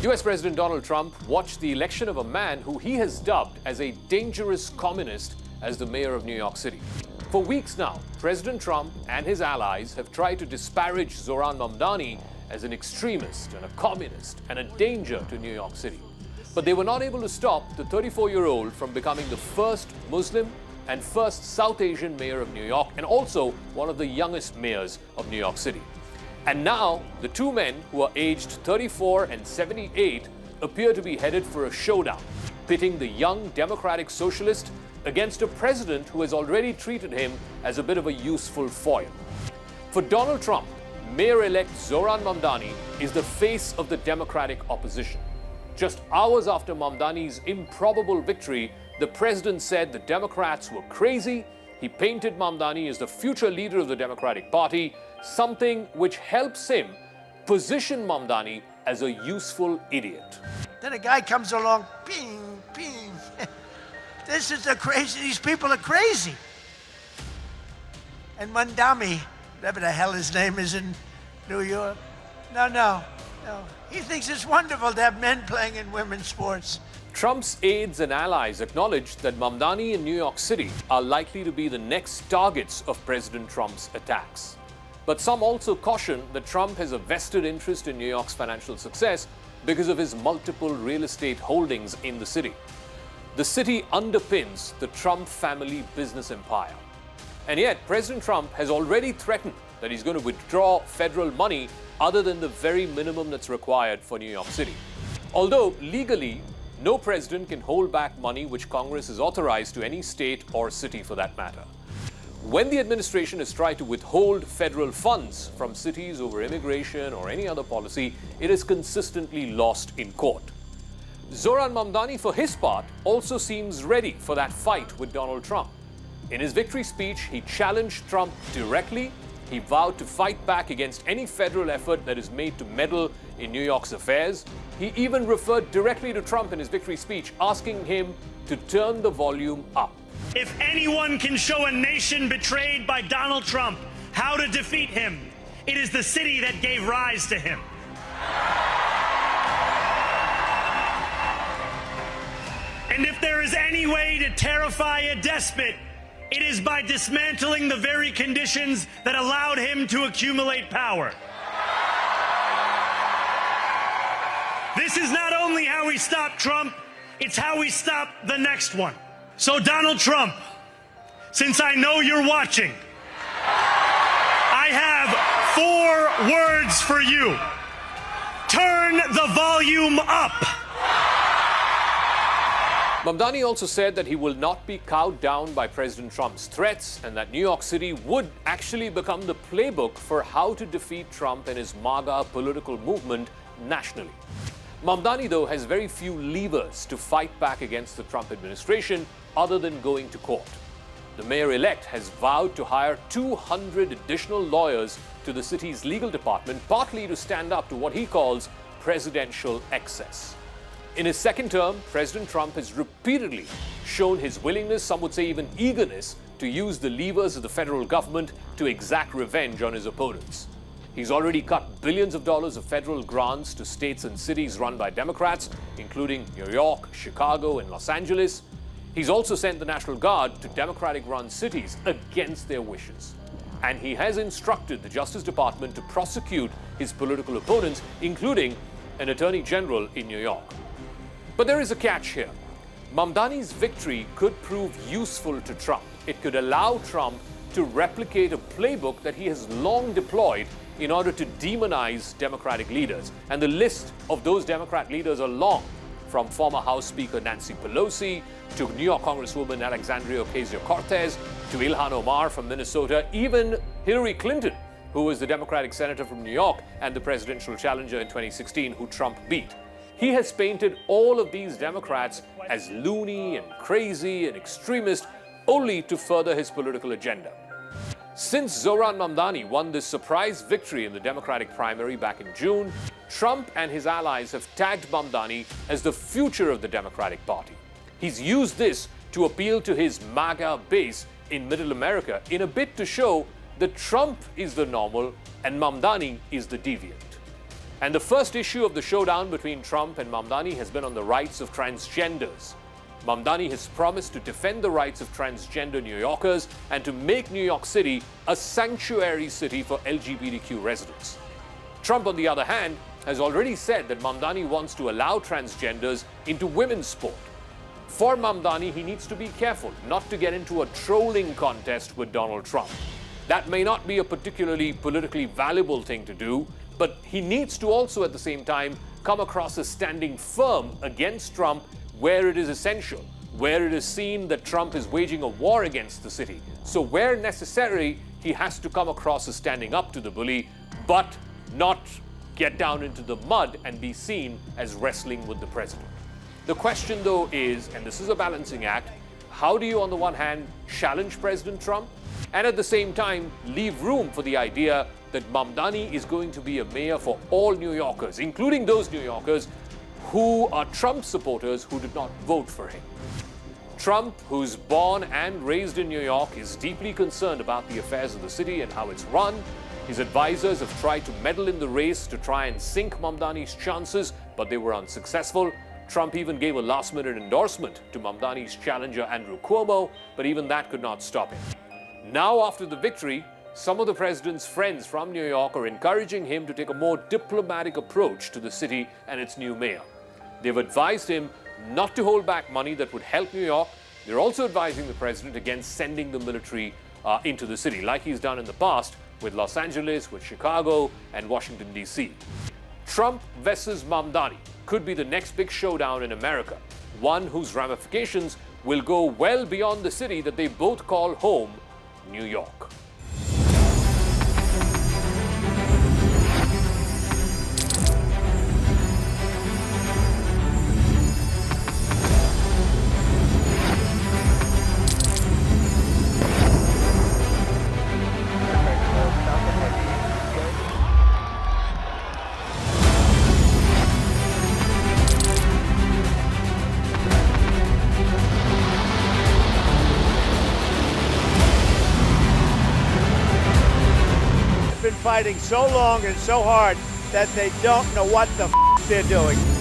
US President Donald Trump watched the election of a man who he has dubbed as a dangerous communist as the mayor of New York City. For weeks now, President Trump and his allies have tried to disparage Zohran Mamdani as an extremist and a communist and a danger to New York City. But they were not able to stop the 34-year-old from becoming the first Muslim and first South Asian mayor of New York, and also one of the youngest mayors of New York City. And now, the two men, who are aged 34 and 78, appear to be headed for a showdown, pitting the young democratic socialist against a president who has already treated him as a bit of a useful foil. For Donald Trump, Mayor-elect Zohran Mamdani is the face of the Democratic opposition. Just hours after Mamdani's improbable victory, the president said the Democrats were crazy. He painted Mamdani as the future leader of the Democratic Party, something which helps him position Mamdani as a useful idiot. Then a guy comes along, ping, ping. These people are crazy. And Mamdani, whatever the hell his name is in New York, no. He thinks it's wonderful to have men playing in women's sports. Trump's aides and allies acknowledged that Mamdani and New York City are likely to be the next targets of President Trump's attacks. But some also caution that Trump has a vested interest in New York's financial success because of his multiple real estate holdings in the city. The city underpins the Trump family business empire. And yet, President Trump has already threatened that he's going to withdraw federal money other than the very minimum that's required for New York City. Although legally, no president can hold back money which Congress has authorized to any state or city for that matter. When the administration has tried to withhold federal funds from cities over immigration or any other policy, it has consistently lost in court. Zohran Mamdani, for his part, also seems ready for that fight with Donald Trump. In his victory speech, he challenged Trump directly. He vowed to fight back against any federal effort that is made to meddle in New York's affairs. He even referred directly to Trump in his victory speech, asking him to turn the volume up. If anyone can show a nation betrayed by Donald Trump how to defeat him, it is the city that gave rise to him. And if there is any way to terrify a despot, it is by dismantling the very conditions that allowed him to accumulate power. This is not only how we stop Trump, it's how we stop the next one. So Donald Trump, since I know you're watching, I have 4 words for you. Turn the volume up. Mamdani also said that he will not be cowed down by President Trump's threats and that New York City would actually become the playbook for how to defeat Trump and his MAGA political movement nationally. Mamdani, though, has very few levers to fight back against the Trump administration other than going to court. The mayor-elect has vowed to hire 200 additional lawyers to the city's legal department, partly to stand up to what he calls presidential excess. In his second term, President Trump has repeatedly shown his willingness, some would say even eagerness, to use the levers of the federal government to exact revenge on his opponents. He's already cut billions of dollars of federal grants to states and cities run by Democrats, including New York, Chicago, and Los Angeles. He's also sent the National Guard to Democratic-run cities against their wishes. And he has instructed the Justice Department to prosecute his political opponents, including an Attorney General in New York. But there is a catch here. Mamdani's victory could prove useful to Trump. It could allow Trump to replicate a playbook that he has long deployed in order to demonize Democratic leaders. And the list of those Democrat leaders are long, from former House Speaker Nancy Pelosi to New York Congresswoman Alexandria Ocasio-Cortez to Ilhan Omar from Minnesota, even Hillary Clinton, who was the Democratic senator from New York and the presidential challenger in 2016, who Trump beat. He has painted all of these Democrats as loony and crazy and extremist, only to further his political agenda. Since Zohran Mamdani won this surprise victory in the Democratic primary back in June, Trump and his allies have tagged Mamdani as the future of the Democratic Party. He's used this to appeal to his MAGA base in Middle America in a bid to show that Trump is the normal and Mamdani is the deviant. And the first issue of the showdown between Trump and Mamdani has been on the rights of transgenders. Mamdani has promised to defend the rights of transgender New Yorkers and to make New York City a sanctuary city for LGBTQ residents. Trump, on the other hand, has already said that Mamdani wants to allow transgenders into women's sport. For Mamdani, he needs to be careful not to get into a trolling contest with Donald Trump. That may not be a particularly politically valuable thing to do, but he needs to also at the same time come across as standing firm against Trump where it is essential, where it is seen that Trump is waging a war against the city. So where necessary, he has to come across as standing up to the bully, but not get down into the mud and be seen as wrestling with the president. The question, though, is, and this is a balancing act, how do you, on the one hand, challenge President Trump and at the same time leave room for the idea that Mamdani is going to be a mayor for all New Yorkers, including those New Yorkers who are Trump supporters who did not vote for him. Trump, who's born and raised in New York, is deeply concerned about the affairs of the city and how it's run. His advisors have tried to meddle in the race to try and sink Mamdani's chances, but they were unsuccessful. Trump even gave a last-minute endorsement to Mamdani's challenger Andrew Cuomo, but even that could not stop him. Now, after the victory, some of the president's friends from New York are encouraging him to take a more diplomatic approach to the city and its new mayor. They've advised him not to hold back money that would help New York. They're also advising the president against sending the military into the city, like he's done in the past with Los Angeles, with Chicago, and Washington, D.C. Trump versus Mamdani could be the next big showdown in America, one whose ramifications will go well beyond the city that they both call home, New York. Fighting so long and so hard that they don't know what the they're doing.